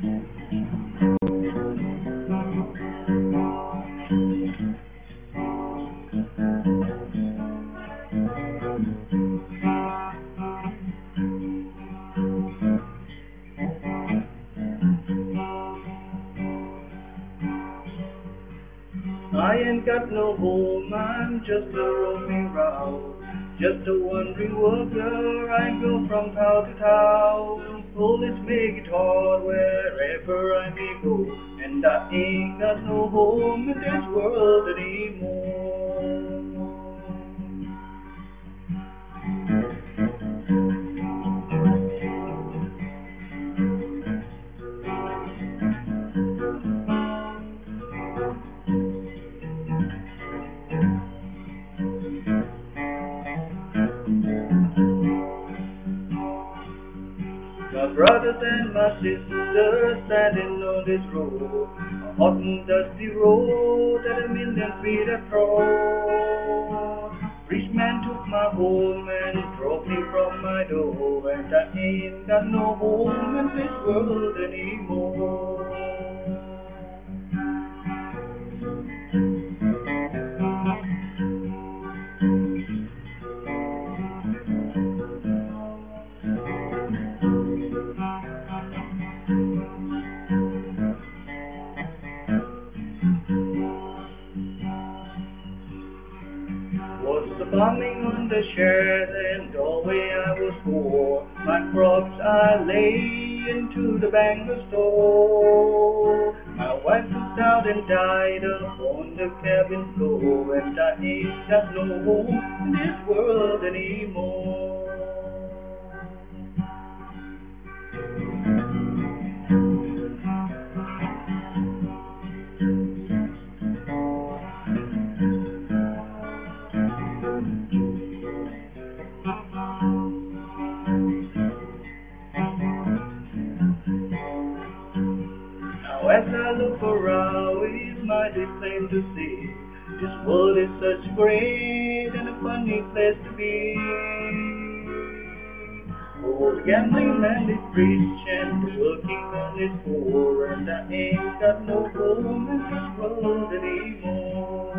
I ain't got no home, I'm just a roaming round, just a wandering worker. I go from town to town. Police make it hard wherever I may go, and I ain't got no home in this world anymore. My brothers and my sisters standing on this road, a hot and dusty road that a million feet across. Rich man took my home and drove me from my door, and I ain't got no home in this world anymore. Was the bombing on the shed and doorway I was poor. My crops I lay into the Bangor store. My wife looked out and died upon the cabin floor, and I ain't got no home in this world anymore. Now as I look around, it's mighty plain to see this world is such great and a funny place to be. Oh, the gambling man is rich and the working man is poor, and I ain't got no home in this world anymore.